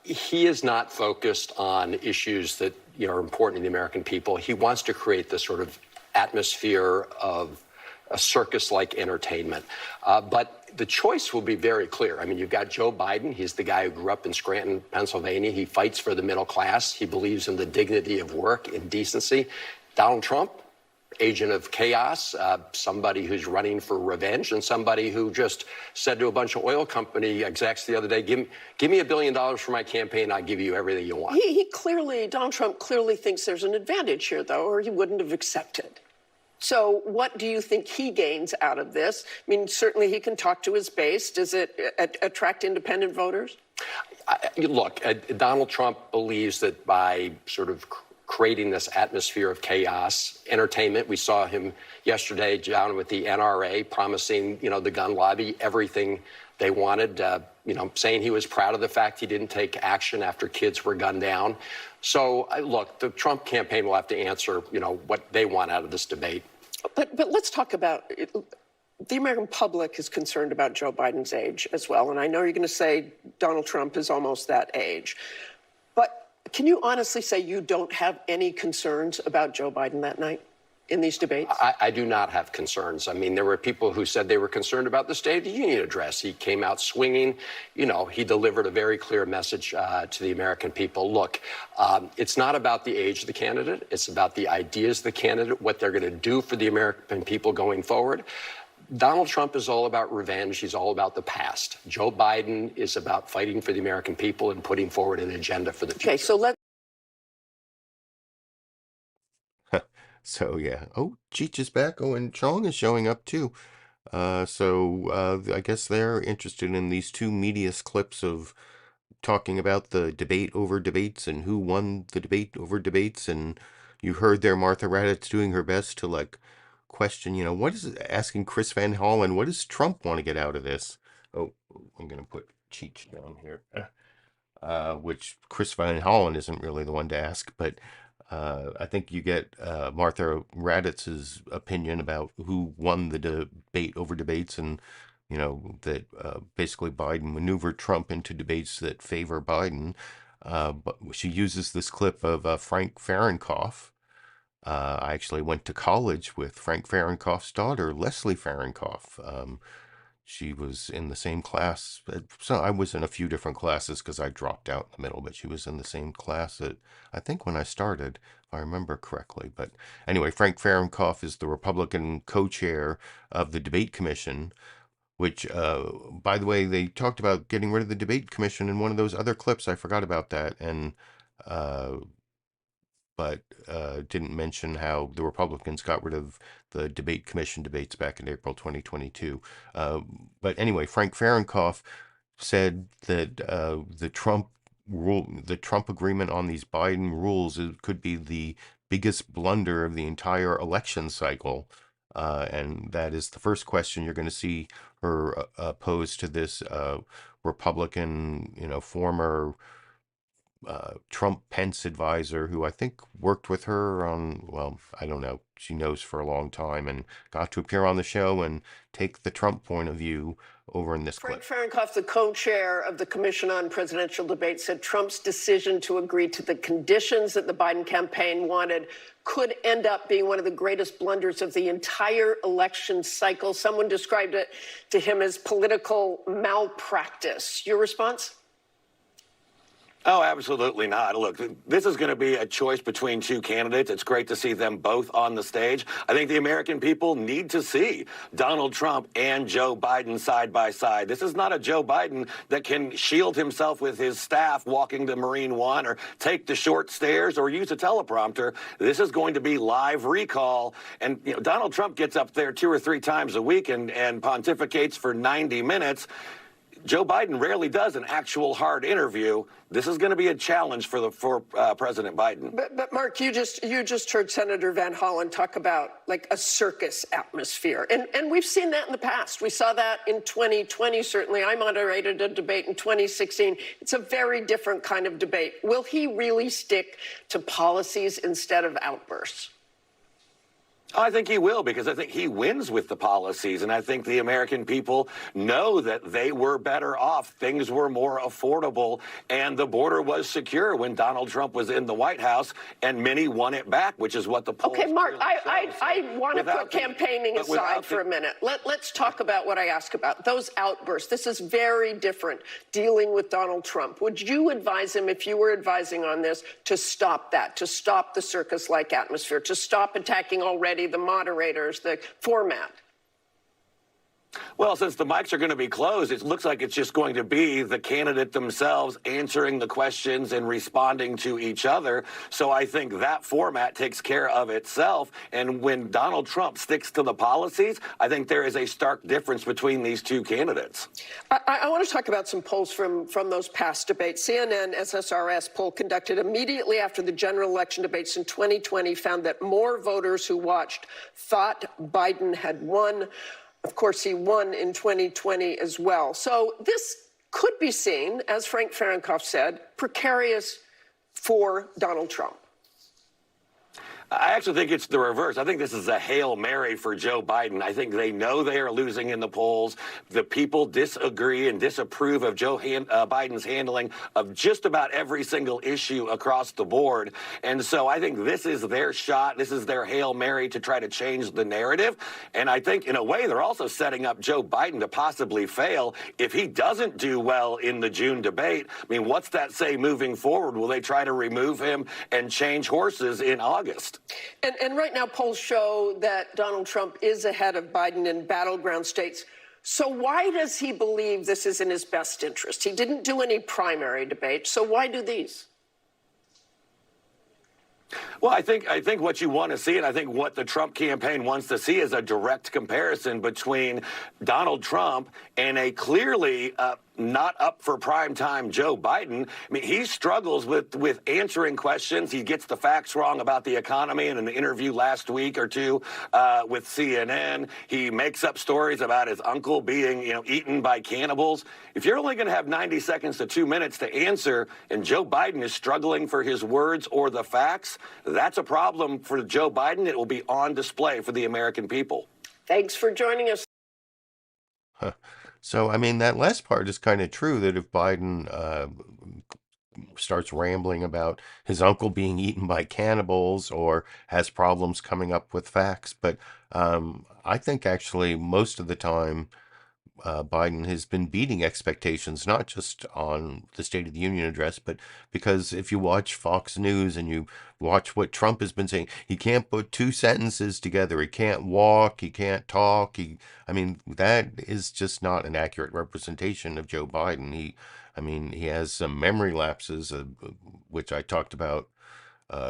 He is not focused on issues that are important to the American people. He wants to create this sort of atmosphere of a circus-like entertainment. But the choice will be very clear. I mean, you've got Joe Biden. He's the guy who grew up in Scranton, Pennsylvania. He fights for the middle class. He believes in the dignity of work and decency. Donald Trump, agent of chaos, somebody who's running for revenge, and somebody who just said to a bunch of oil company execs the other day, give me $1 billion for my campaign, I'll give you everything you want. Donald Trump clearly thinks there's an advantage here, though, or he wouldn't have accepted. So what do you think he gains out of this? I mean, certainly he can talk to his base. Does it attract independent voters? Look, Donald Trump believes that by sort of creating this atmosphere of chaos, entertainment. We saw him yesterday down with the NRA promising, the gun lobby everything they wanted, saying he was proud of the fact he didn't take action after kids were gunned down. So, look, the Trump campaign will have to answer, what they want out of this debate. But let's talk about it. The American public is concerned about Joe Biden's age as well. And I know you're going to say Donald Trump is almost that age. But can you honestly say you don't have any concerns about Joe Biden that night in these debates? I do not have concerns. I mean, there were people who said they were concerned about the State of the Union address. He came out swinging. He delivered a very clear message to the American people. Look, it's not about the age of the candidate. It's about the ideas of the candidate, what they're going to do for the American people going forward. Donald Trump is all about revenge. He's all about the past. Joe Biden is about fighting for the American people and putting forward an agenda for the future. Okay, so let's. So, yeah. Oh, Cheech is back. Oh, and Chong is showing up, too. I guess they're interested in these two medias clips of talking about the debate over debates and who won the debate over debates. And you heard there Martha Raddatz doing her best to, question, what is it, asking Chris Van Hollen, what does Trump want to get out of this? Oh, I'm going to put Cheech down here, which Chris Van Hollen isn't really the one to ask, but I think you get Martha Raddatz's opinion about who won the debate over debates, and that basically Biden maneuvered Trump into debates that favor Biden. But she uses this clip of Frank Fahrenkopf. I actually went to college with Frank Fahrenkopf's daughter, Leslie Fahrenkopf. She was in the same class. So I was in a few different classes because I dropped out in the middle, but she was in the same class I think when I started, if I remember correctly. But anyway, Frank Fahrenkopf is the Republican co-chair of the Debate Commission, which, by the way, they talked about getting rid of the Debate Commission in one of those other clips. I forgot about that. And, but didn't mention how the Republicans got rid of the Debate Commission debates back in April 2022. But anyway, Frank Fahrenkopf said that the Trump agreement on these Biden rules could be the biggest blunder of the entire election cycle. And that is the first question you're going to see her pose to this Republican, former Trump-Pence advisor, who I think worked with her on, well, I don't know, she knows for a long time, and got to appear on the show and take the Trump point of view over in this clip. Frank Fahrenkopf, the co-chair of the Commission on Presidential Debates, said Trump's decision to agree to the conditions that the Biden campaign wanted could end up being one of the greatest blunders of the entire election cycle. Someone described it to him as political malpractice. Your response? Oh, absolutely not. Look, this is going to be a choice between two candidates. It's great to see them both on the stage. I think the American people need to see Donald Trump and Joe Biden side by side. This is not a Joe Biden that can shield himself with his staff walking to Marine One or take the short stairs or use a teleprompter. This is going to be live recall. And Donald Trump gets up there 2 or 3 times a week and pontificates for 90 minutes. Joe Biden rarely does an actual hard interview. This is going to be a challenge for President Biden. But Mark, you just heard Senator Van Hollen talk about like a circus atmosphere, and we've seen that in the past. We saw that in 2020. Certainly, I moderated a debate in 2016. It's a very different kind of debate. Will he really stick to policies instead of outbursts? I think he will, because I think he wins with the policies, and I think the American people know that they were better off. Things were more affordable, and the border was secure when Donald Trump was in the White House, and many won it back, which is what the polls. Okay, Mark, clearly I want to put campaigning aside for a minute. Let's talk about what I asked about, those outbursts. This is very different, dealing with Donald Trump. Would you advise him, if you were advising on this, to stop that, to stop the circus-like atmosphere, to stop attacking already the moderators, the format? Well, since the mics are going to be closed, it looks like it's just going to be the candidate themselves answering the questions and responding to each other. So I think that format takes care of itself. And when Donald Trump sticks to the policies, I think there is a stark difference between these two candidates. I want to talk about some polls from those past debates. CNN SSRS poll conducted immediately after the general election debates in 2020 found that more voters who watched thought Biden had won. Of course, he won in 2020 as well. So this could be seen, as Frank Fahrenkopf said, precarious for Donald Trump. I actually think it's the reverse. I think this is a Hail Mary for Joe Biden. I think they know they are losing in the polls. The people disagree and disapprove of Joe Biden's handling of just about every single issue across the board. And so I think this is their shot. This is their Hail Mary to try to change the narrative. And I think, in a way, they're also setting up Joe Biden to possibly fail if he doesn't do well in the June debate. I mean, what's that say moving forward? Will they try to remove him and change horses in August? And right now, polls show that Donald Trump is ahead of Biden in battleground states. So why does he believe this is in his best interest? He didn't do any primary debates, so why do these? Well, I think what you want to see, and I think what the Trump campaign wants to see, is a direct comparison between Donald Trump and a clearly not up for primetime Joe Biden. I mean, he struggles with answering questions. He gets the facts wrong about the economy in an interview last week or two with CNN. He makes up stories about his uncle being, eaten by cannibals. If you're only going to have 90 seconds to 2 minutes to answer, and Joe Biden is struggling for his words or the facts, that's a problem for Joe Biden. It will be on display for the American people. Thanks for joining us. So, I mean, that last part is kind of true, that if Biden starts rambling about his uncle being eaten by cannibals or has problems coming up with facts. But I think actually most of the time Biden has been beating expectations, not just on the State of the Union address, but because if you watch Fox News and you watch what Trump has been saying, he can't put 2 sentences together. He can't walk. He can't talk. I mean, that is just not an accurate representation of Joe Biden. He has some memory lapses, which I talked about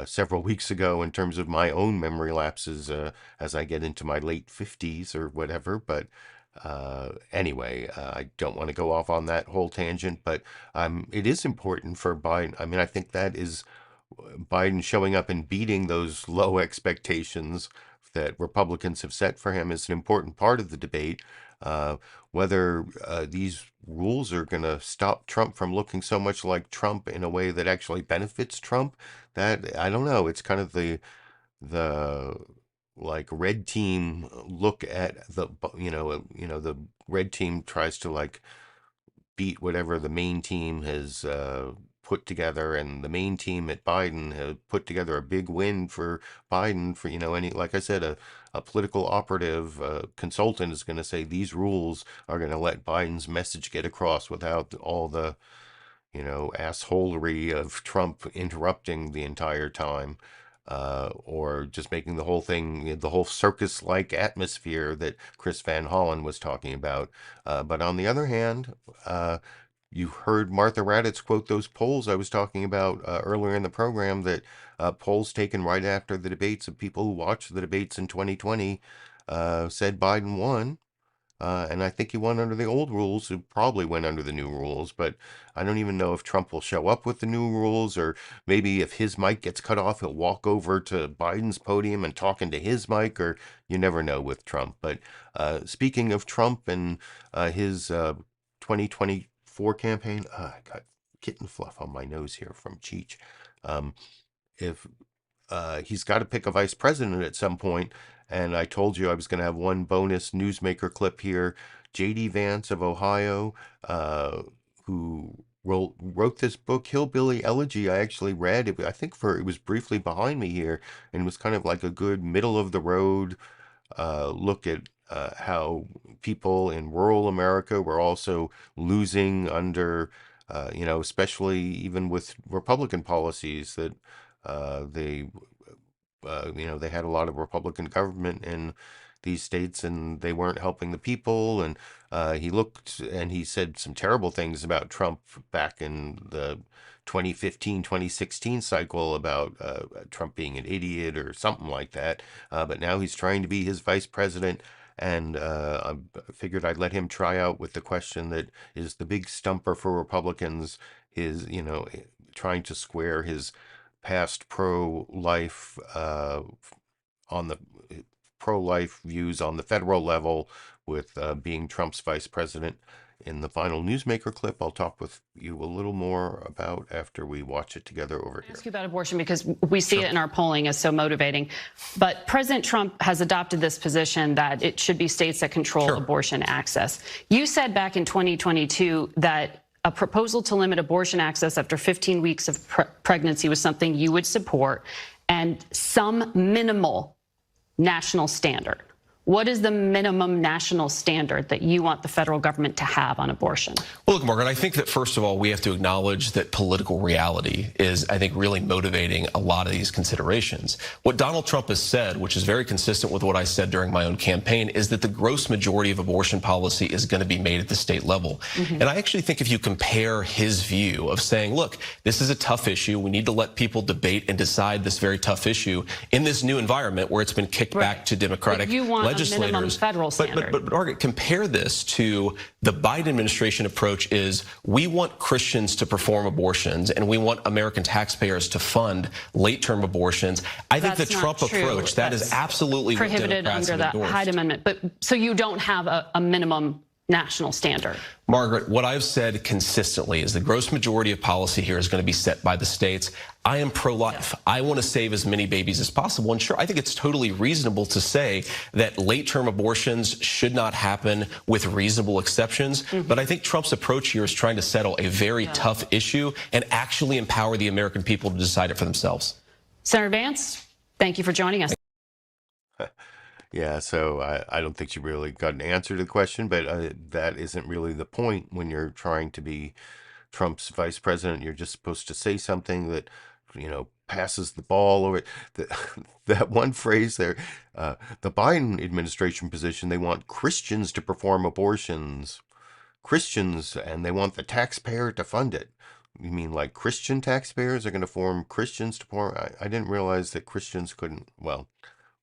several weeks ago in terms of my own memory lapses as I get into my late 50s or whatever. But anyway, I don't want to go off on that whole tangent, but it is important for Biden. I mean, I think that is Biden showing up and beating those low expectations that Republicans have set for him is an important part of the debate. Whether these rules are going to stop Trump from looking so much like Trump in a way that actually benefits Trump, that I don't know. It's kind of the like red team look at the red team tries to like beat whatever the main team has put together, and the main team at Biden has put together a big win for Biden for, like I said, a political operative consultant is going to say these rules are going to let Biden's message get across without all the assholery of Trump interrupting the entire time, or just making the whole thing, the whole circus-like atmosphere that Chris Van Hollen was talking about. But on the other hand, you heard Martha Raddatz quote those polls I was talking about earlier in the program, that polls taken right after the debates of people who watched the debates in 2020 said Biden won. And I think he won under the old rules. He probably went under the new rules, but I don't even know if Trump will show up with the new rules, or maybe if his mic gets cut off, he'll walk over to Biden's podium and talk into his mic, or you never know with Trump. But speaking of Trump and his 2024 campaign, I got kitten fluff on my nose here from Cheech. If he's got to pick a vice president at some point. And I told you I was going to have one bonus newsmaker clip here. J.D. Vance of Ohio, who wrote this book, Hillbilly Elegy. I actually read it. I think it was briefly behind me here, and it was kind of like a good middle of the road look at how people in rural America were also losing under, especially even with Republican policies that they had a lot of Republican government in these states, and they weren't helping the people. And he said some terrible things about Trump back in the 2015-2016 cycle about Trump being an idiot or something like that. But now he's trying to be his vice president. And I figured I'd let him try out with the question that is the big stumper for Republicans, is, trying to square his past pro-life views on the federal level with being Trump's vice president. In the final newsmaker clip, I'll talk with you a little more about after we watch it together over here. Ask you about abortion because we see it in our polling as so motivating. But President Trump has adopted this position that it should be states that control abortion access. You said back in 2022 that a proposal to limit abortion access after 15 weeks of pregnancy was something you would support, and some minimal national standard. What is the minimum national standard that you want the federal government to have on abortion? Well, look, Margaret, I think that first of all, we have to acknowledge that political reality is, I think, really motivating a lot of these considerations. What Donald Trump has said, which is very consistent with what I said during my own campaign, is that the gross majority of abortion policy is going to be made at the state level. And I actually think if you compare his view of saying, look, this is a tough issue, we need to let people debate and decide this very tough issue in this new environment where it's been kicked back to Democratic legislators. Minimum federal standard. But Margaret, compare this to the Biden administration approach is we want Christians to perform abortions and we want American taxpayers to fund late-term abortions. I think the Trump approach, that is absolutely prohibited under the Hyde Amendment. But so you don't have a minimum national standard? Margaret, what I've said consistently is the gross majority of policy here is going to be set by the states. I am pro-life. I want to save as many babies as possible. And sure, I think it's totally reasonable to say that late-term abortions should not happen with reasonable exceptions. But I think Trump's approach here is trying to settle a very tough issue and actually empower the American people to decide it for themselves. Senator Vance, thank you for joining us. Yeah, so I don't think you really got an answer to the question, but that isn't really the point when you're trying to be Trump's vice president. You're just supposed to say something that, passes the ball over. That one phrase there, the Biden administration position, they want Christians to perform abortions. Christians, and they want the taxpayer to fund it. You mean like Christian taxpayers are going to form Christians to perform? I didn't realize that Christians couldn't, well,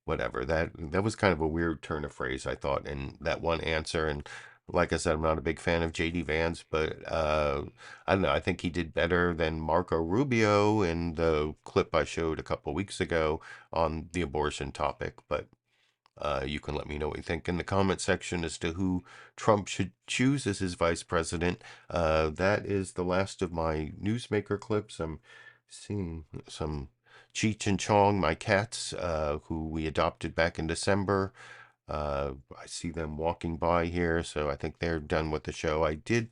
whatever. That was kind of a weird turn of phrase, I thought, in that one answer. And like I said, I'm not a big fan of J.D. Vance, but I don't know. I think he did better than Marco Rubio in the clip I showed a couple weeks ago on the abortion topic. But you can let me know what you think in the comment section as to who Trump should choose as his vice president. That is the last of my newsmaker clips. I'm seeing some Cheech and Chong, my cats, who we adopted back in December. I see them walking by here, so I think they're done with the show. I did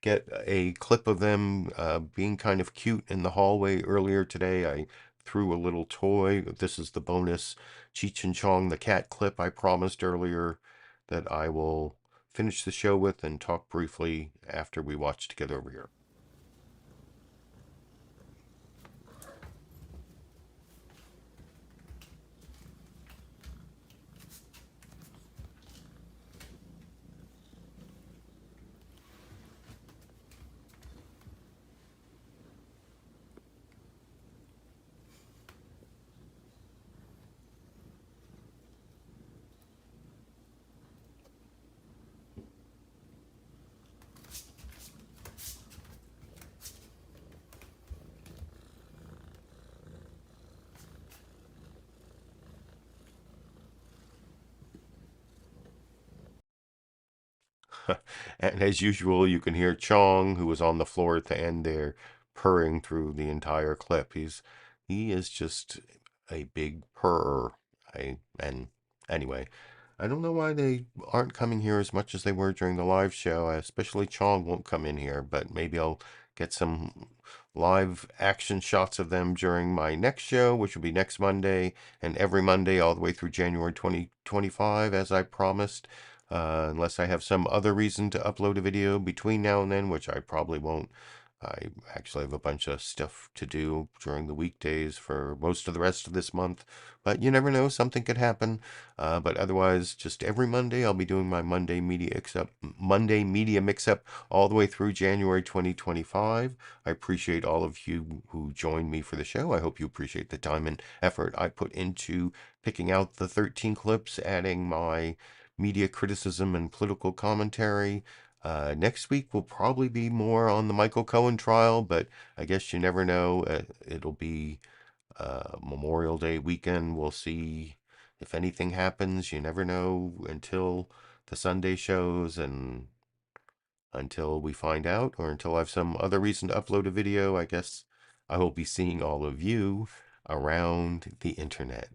get a clip of them being kind of cute in the hallway earlier today. I threw a little toy. This is the bonus Cheech and Chong, the cat clip I promised earlier that I will finish the show with and talk briefly after we watch together over here. And as usual, you can hear Chong, who was on the floor at the end there, purring through the entire clip. He is just a big purrer. And anyway, I don't know why they aren't coming here as much as they were during the live show. Especially Chong won't come in here, but maybe I'll get some live action shots of them during my next show, which will be next Monday, and every Monday all the way through January 2025, as I promised. Unless I have some other reason to upload a video between now and then, which I probably won't. I actually have a bunch of stuff to do during the weekdays for most of the rest of this month, but you never know, something could happen. But otherwise, just every Monday, I'll be doing my Monday Media Mix-Up all the way through January 2025. I appreciate all of you who joined me for the show. I hope you appreciate the time and effort I put into picking out the 13 clips, adding my media criticism and political commentary. Next week will probably be more on the Michael Cohen trial, but I guess you never know. It'll be Memorial Day weekend. We'll see if anything happens. You never know until the Sunday shows and until we find out, or until I have some other reason to upload a video. I guess I will be seeing all of you around the internet.